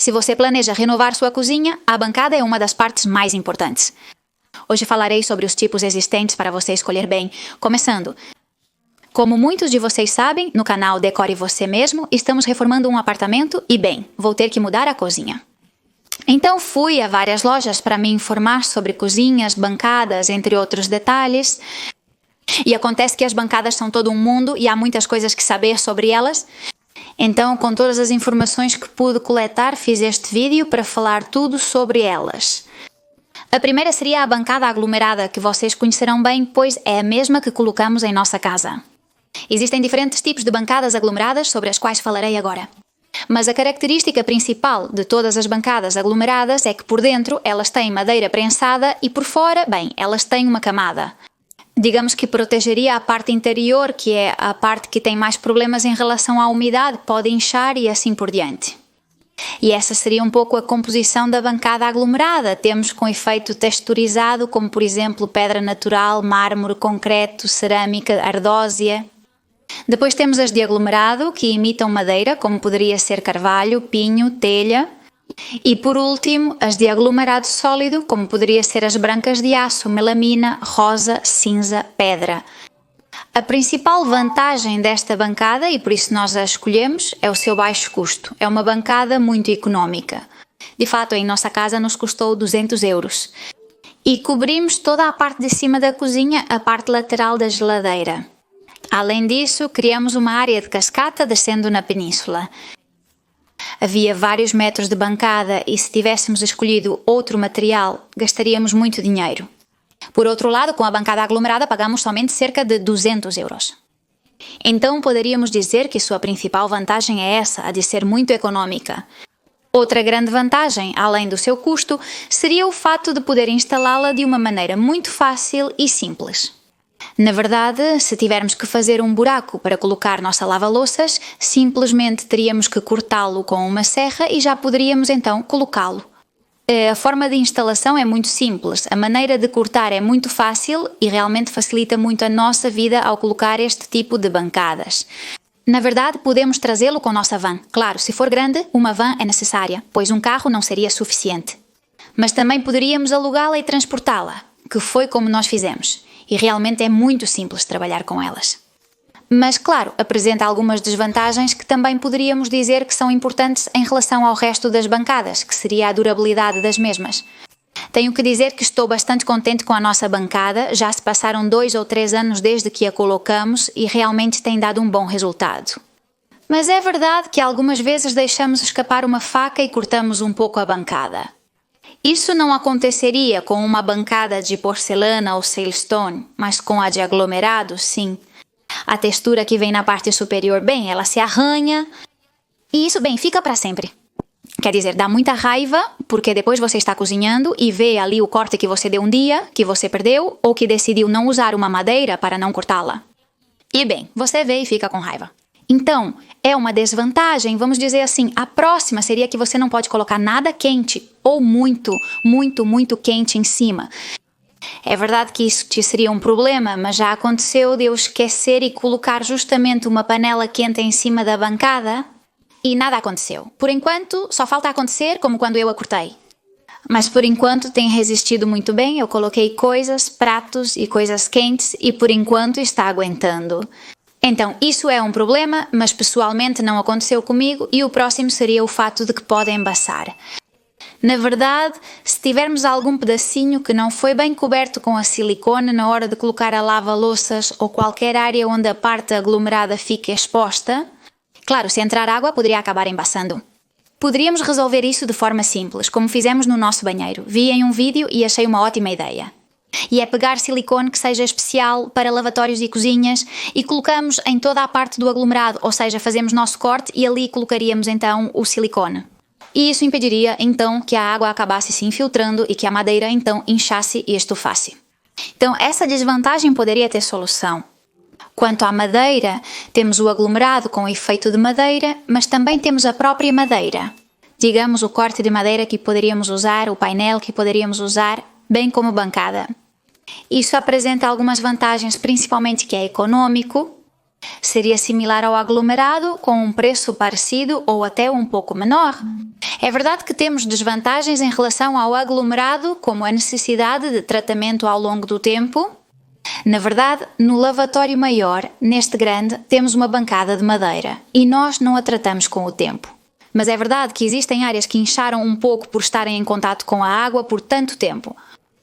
Se você planeja renovar sua cozinha, a bancada é uma das partes mais importantes. Hoje falarei sobre os tipos existentes para você escolher bem, começando. Como muitos de vocês sabem, no canal Decore Você Mesmo, estamos reformando um apartamento e, bem, vou ter que mudar a cozinha. Então fui a várias lojas para me informar sobre cozinhas, bancadas, entre outros detalhes. E acontece que as bancadas são todo um mundo e há muitas coisas que saber sobre elas. Então, com todas as informações que pude coletar, fiz este vídeo para falar tudo sobre elas. A primeira seria a bancada aglomerada, que vocês conhecerão bem, pois é a mesma que colocamos em nossa casa. Existem diferentes tipos de bancadas aglomeradas sobre as quais falarei agora. Mas a característica principal de todas as bancadas aglomeradas é que por dentro elas têm madeira prensada e por fora, bem, elas têm uma camada. Digamos que protegeria a parte interior, que é a parte que tem mais problemas em relação à umidade, pode inchar e assim por diante. E essa seria um pouco a composição da bancada aglomerada. Temos com efeito texturizado, como por exemplo pedra natural, mármore, concreto, cerâmica, ardósia. Depois temos as de aglomerado, que imitam madeira, como poderia ser carvalho, pinho, telha. E por último, as de aglomerado sólido, como poderia ser as brancas de aço, melamina, rosa, cinza, pedra. A principal vantagem desta bancada, e por isso nós a escolhemos, é o seu baixo custo. É uma bancada muito económica. De fato, em nossa casa nos custou 200 euros. E cobrimos toda a parte de cima da cozinha, a parte lateral da geladeira. Além disso, criamos uma área de cascata descendo na península. Havia vários metros de bancada e se tivéssemos escolhido outro material, gastaríamos muito dinheiro. Por outro lado, com a bancada aglomerada, pagamos somente cerca de 200 euros. Então, poderíamos dizer que sua principal vantagem é essa, a de ser muito económica. Outra grande vantagem, além do seu custo, seria o fato de poder instalá-la de uma maneira muito fácil e simples. Na verdade, se tivermos que fazer um buraco para colocar nossa lava-louças, simplesmente teríamos que cortá-lo com uma serra e já poderíamos então colocá-lo. A forma de instalação é muito simples, a maneira de cortar é muito fácil e realmente facilita muito a nossa vida ao colocar este tipo de bancadas. Na verdade, podemos trazê-lo com nossa van. Claro, se for grande, uma van é necessária, pois um carro não seria suficiente. Mas também poderíamos alugá-la e transportá-la, que foi como nós fizemos. E realmente é muito simples trabalhar com elas. Mas, claro, apresenta algumas desvantagens que também poderíamos dizer que são importantes em relação ao resto das bancadas, que seria a durabilidade das mesmas. Tenho que dizer que estou bastante contente com a nossa bancada, já se passaram 2 ou 3 anos desde que a colocamos e realmente tem dado um bom resultado. Mas é verdade que algumas vezes deixamos escapar uma faca e cortamos um pouco a bancada. Isso não aconteceria com uma bancada de porcelana ou silestone, mas com a de aglomerado, sim. A textura que vem na parte superior, bem, ela se arranha e isso, bem, fica para sempre. Quer dizer, dá muita raiva porque depois você está cozinhando e vê ali o corte que você deu um dia, que você perdeu ou que decidiu não usar uma madeira para não cortá-la. E bem, você vê e fica com raiva. Então, é uma desvantagem, vamos dizer assim, a próxima seria que você não pode colocar nada quente ou muito quente em cima. É verdade que isso te seria um problema, mas já aconteceu de eu esquecer e colocar justamente uma panela quente em cima da bancada e nada aconteceu. Por enquanto, só falta acontecer como quando eu a cortei. Mas por enquanto tem resistido muito bem, eu coloquei coisas, pratos e coisas quentes e por enquanto está aguentando. Então, isso é um problema, mas pessoalmente não aconteceu comigo e o próximo seria o fato de que pode embaçar. Na verdade, se tivermos algum pedacinho que não foi bem coberto com a silicone na hora de colocar a lava-louças ou qualquer área onde a parte aglomerada fique exposta, claro, se entrar água poderia acabar embaçando. Poderíamos resolver isso de forma simples, como fizemos no nosso banheiro. Vi em um vídeo e achei uma ótima ideia. E é pegar silicone que seja especial para lavatórios e cozinhas e colocamos em toda a parte do aglomerado, ou seja, fazemos nosso corte e ali colocaríamos então o silicone. E isso impediria então que a água acabasse se infiltrando e que a madeira então inchasse e estufasse. Então essa desvantagem poderia ter solução. Quanto à madeira, temos o aglomerado com efeito de madeira, mas também temos a própria madeira. Digamos o corte de madeira que poderíamos usar, o painel que poderíamos usar, bem como bancada. Isso apresenta algumas vantagens, principalmente que é econômico, Seria similar ao aglomerado, com um preço parecido ou até um pouco menor. É verdade que temos desvantagens em relação ao aglomerado, como a necessidade de tratamento ao longo do tempo. Na verdade, no lavatório maior, neste grande, temos uma bancada de madeira e nós não a tratamos com o tempo. Mas é verdade que existem áreas que incharam um pouco por estarem em contato com a água por tanto tempo.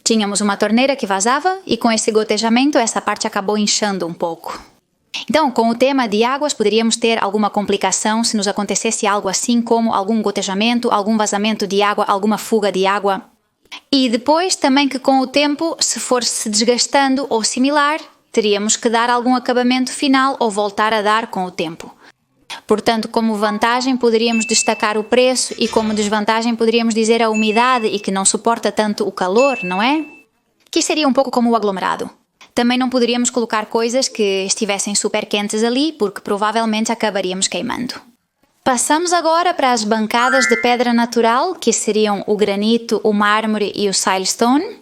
Tínhamos uma torneira que vazava e com esse gotejamento essa parte acabou inchando um pouco. Então, com o tema de águas, poderíamos ter alguma complicação se nos acontecesse algo assim como algum gotejamento, algum vazamento de água, alguma fuga de água. E depois também que com o tempo, se for se desgastando ou similar, teríamos que dar algum acabamento final ou voltar a dar com o tempo. Portanto, como vantagem poderíamos destacar o preço e como desvantagem poderíamos dizer a umidade e que não suporta tanto o calor, não é? Que seria um pouco como o aglomerado. Também não poderíamos colocar coisas que estivessem super quentes ali, porque provavelmente acabaríamos queimando. Passamos agora para as bancadas de pedra natural, que seriam o granito, o mármore e o silestone.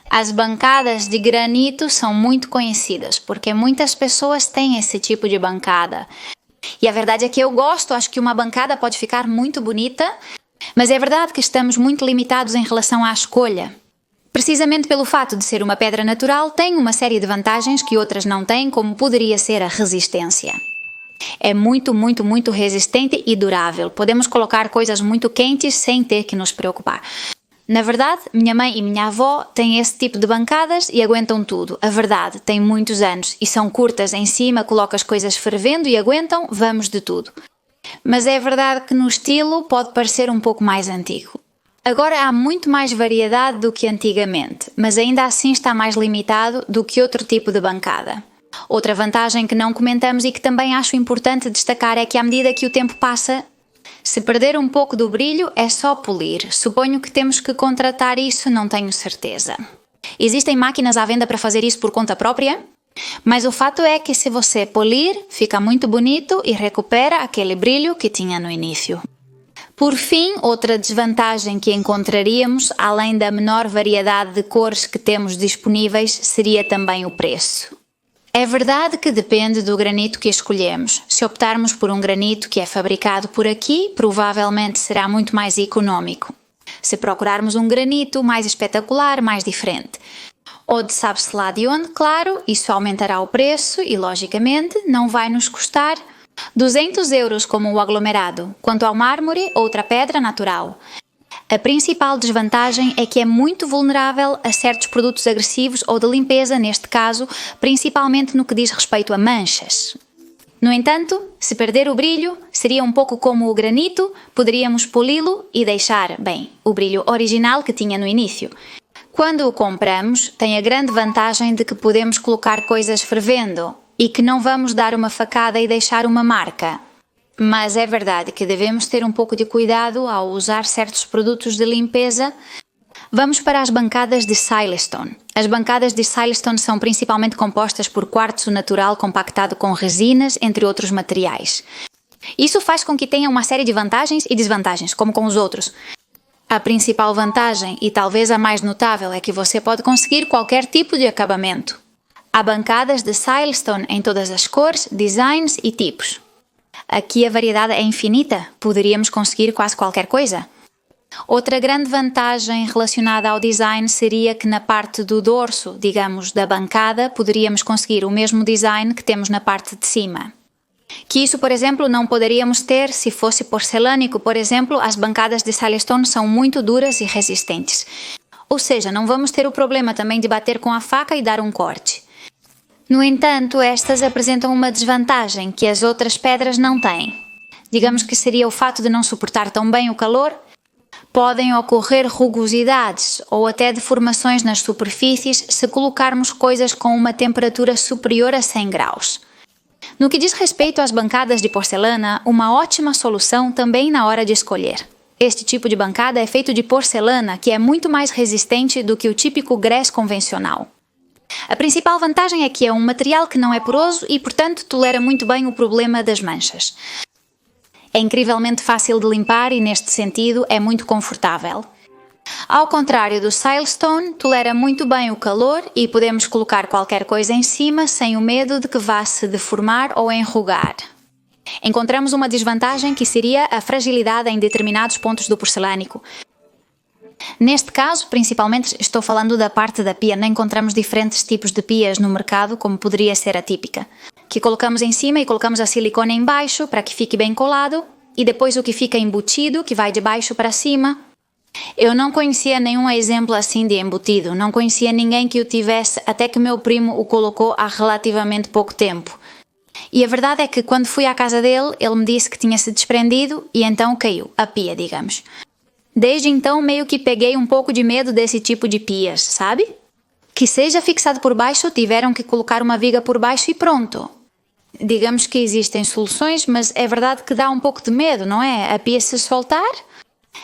As bancadas de granito são muito conhecidas, porque muitas pessoas têm esse tipo de bancada. E a verdade é que eu gosto, acho que uma bancada pode ficar muito bonita, mas é verdade que estamos muito limitados em relação à escolha. Precisamente pelo fato de ser uma pedra natural, tem uma série de vantagens que outras não têm, como poderia ser a resistência. É muito resistente e durável. Podemos colocar coisas muito quentes sem ter que nos preocupar. Na verdade, minha mãe e minha avó têm esse tipo de bancadas e aguentam tudo. A verdade, tem muitos anos e são curtas em cima, coloca as coisas fervendo e aguentam, vamos de tudo. Mas é verdade que no estilo pode parecer um pouco mais antigo. Agora há muito mais variedade do que antigamente, mas ainda assim está mais limitado do que outro tipo de bancada. Outra vantagem que não comentamos e que também acho importante destacar é que à medida que o tempo passa, se perder um pouco do brilho é só polir. Suponho que temos que contratar isso, não tenho certeza. Existem máquinas à venda para fazer isso por conta própria, mas o fato é que se você polir, fica muito bonito e recupera aquele brilho que tinha no início. Por fim, outra desvantagem que encontraríamos, além da menor variedade de cores que temos disponíveis, seria também o preço. É verdade que depende do granito que escolhemos. Se optarmos por um granito que é fabricado por aqui, provavelmente será muito mais econômico. Se procurarmos um granito mais espetacular, mais diferente, ou de sabe-se lá de onde, claro, isso aumentará o preço e, logicamente, não vai nos custar 200 euros como o aglomerado. Quanto ao mármore, outra pedra natural. A principal desvantagem é que é muito vulnerável a certos produtos agressivos ou de limpeza, neste caso, principalmente no que diz respeito a manchas. No entanto, se perder o brilho, seria um pouco como o granito, poderíamos poli-lo e deixar, bem, o brilho original que tinha no início. Quando o compramos, tem a grande vantagem de que podemos colocar coisas fervendo e que não vamos dar uma facada e deixar uma marca. Mas é verdade que devemos ter um pouco de cuidado ao usar certos produtos de limpeza. Vamos para as bancadas de silestone. As bancadas de silestone são principalmente compostas por quartzo natural compactado com resinas, entre outros materiais. Isso faz com que tenha uma série de vantagens e desvantagens, como com os outros. A principal vantagem, e talvez a mais notável, é que você pode conseguir qualquer tipo de acabamento. Há bancadas de silestone em todas as cores, designs e tipos. Aqui a variedade é infinita, poderíamos conseguir quase qualquer coisa. Outra grande vantagem relacionada ao design seria que na parte do dorso, digamos, da bancada, poderíamos conseguir o mesmo design que temos na parte de cima. Que isso, por exemplo, não poderíamos ter se fosse porcelânico, por exemplo, as bancadas de silestone são muito duras e resistentes. Ou seja, não vamos ter o problema também de bater com a faca e dar um corte. No entanto, estas apresentam uma desvantagem que as outras pedras não têm. Digamos que seria o fato de não suportar tão bem o calor. Podem ocorrer rugosidades ou até deformações nas superfícies se colocarmos coisas com uma temperatura superior a 100 graus. No que diz respeito às bancadas de porcelana, uma ótima solução também na hora de escolher. Este tipo de bancada é feito de porcelana, que é muito mais resistente do que o típico grés convencional. A principal vantagem é que é um material que não é poroso e, portanto, tolera muito bem o problema das manchas. É incrivelmente fácil de limpar e, neste sentido, é muito confortável. Ao contrário do Silestone, tolera muito bem o calor e podemos colocar qualquer coisa em cima sem o medo de que vá se deformar ou enrugar. Encontramos uma desvantagem que seria a fragilidade em determinados pontos do porcelânico. Neste caso, principalmente, estou falando da parte da pia. Não encontramos diferentes tipos de pias no mercado, como poderia ser a típica, que colocamos em cima e colocamos a silicone em baixo para que fique bem colado, e depois o que fica embutido, que vai de baixo para cima. Eu não conhecia nenhum exemplo assim de embutido, não conhecia ninguém que o tivesse, até que meu primo o colocou há relativamente pouco tempo. E a verdade é que quando fui à casa dele, ele me disse que tinha se desprendido e então caiu, a pia, digamos. Desde então meio que peguei um pouco de medo desse tipo de pias, sabe? Que seja fixado por baixo, tiveram que colocar uma viga por baixo e pronto. Digamos que existem soluções, mas é verdade que dá um pouco de medo, não é? A pia se soltar.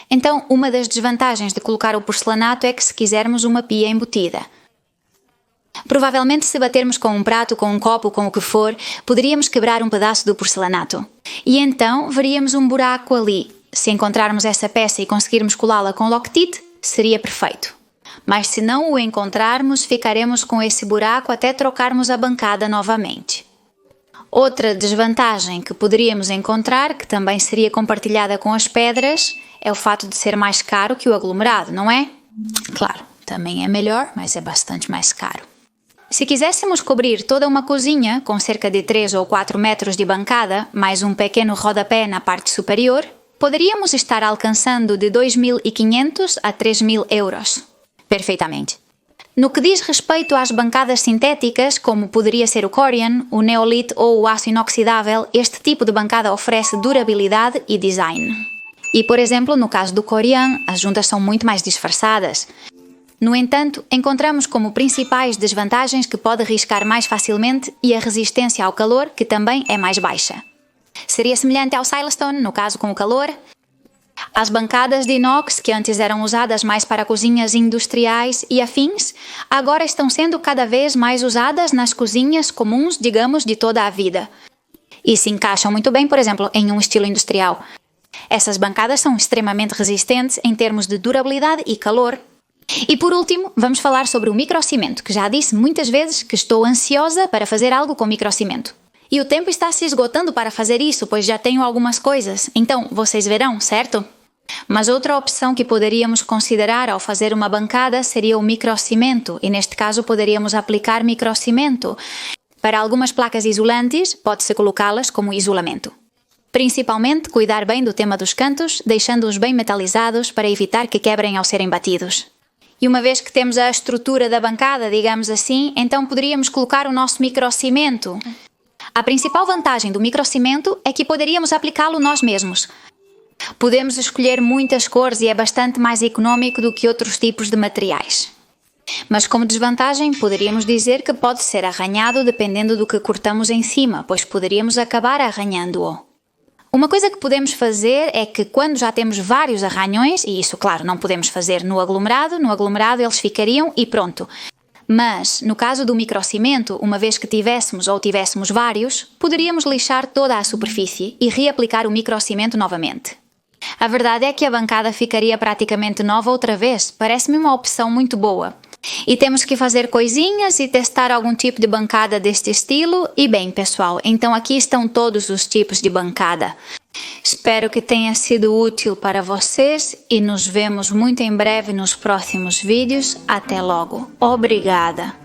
Então, uma das desvantagens de colocar o porcelanato é que se quisermos uma pia embutida, provavelmente se batermos com um prato, com um copo, com o que for, poderíamos quebrar um pedaço do porcelanato. E então veríamos um buraco ali. Se encontrarmos essa peça e conseguirmos colá-la com Loctite, seria perfeito. Mas se não o encontrarmos, ficaremos com esse buraco até trocarmos a bancada novamente. Outra desvantagem que poderíamos encontrar, que também seria compartilhada com as pedras, é o fato de ser mais caro que o aglomerado, não é? Claro, também é melhor, mas é bastante mais caro. Se quiséssemos cobrir toda uma cozinha com cerca de 3 ou 4 metros de bancada, mais um pequeno rodapé na parte superior, poderíamos estar alcançando de 2.500 a 3.000 euros. Perfeitamente. No que diz respeito às bancadas sintéticas, como poderia ser o Corian, o Neolith ou o aço inoxidável, este tipo de bancada oferece durabilidade e design. E, por exemplo, no caso do Corian, as juntas são muito mais disfarçadas. No entanto, encontramos como principais desvantagens que pode riscar mais facilmente e a resistência ao calor, que também é mais baixa. Seria semelhante ao Silestone, no caso com o calor. As bancadas de inox, que antes eram usadas mais para cozinhas industriais e afins, agora estão sendo cada vez mais usadas nas cozinhas comuns, digamos, de toda a vida. E se encaixam muito bem, por exemplo, em um estilo industrial. Essas bancadas são extremamente resistentes em termos de durabilidade e calor. E por último, vamos falar sobre o microcimento, que já disse muitas vezes que estou ansiosa para fazer algo com microcimento. E o tempo está se esgotando para fazer isso, pois já tenho algumas coisas. Então, vocês verão, certo? Mas outra opção que poderíamos considerar ao fazer uma bancada seria o microcimento, e neste caso poderíamos aplicar microcimento. Para algumas placas isolantes, pode-se colocá-las como isolamento. Principalmente, cuidar bem do tema dos cantos, deixando-os bem metalizados para evitar que quebrem ao serem batidos. E uma vez que temos a estrutura da bancada, digamos assim, então poderíamos colocar o nosso microcimento. A principal vantagem do microcimento é que poderíamos aplicá-lo nós mesmos. Podemos escolher muitas cores e é bastante mais econômico do que outros tipos de materiais. Mas como desvantagem, poderíamos dizer que pode ser arranhado dependendo do que cortamos em cima, pois poderíamos acabar arranhando-o. Uma coisa que podemos fazer é que quando já temos vários arranhões, e isso, claro, não podemos fazer no aglomerado eles ficariam e pronto. Mas, no caso do microcimento, uma vez que tivéssemos vários, poderíamos lixar toda a superfície e reaplicar o microcimento novamente. A verdade é que a bancada ficaria praticamente nova outra vez, parece-me uma opção muito boa. E temos que fazer coisinhas e testar algum tipo de bancada deste estilo. E bem, pessoal, então aqui estão todos os tipos de bancada. Espero que tenha sido útil para vocês e nos vemos muito em breve nos próximos vídeos. Até logo. Obrigada!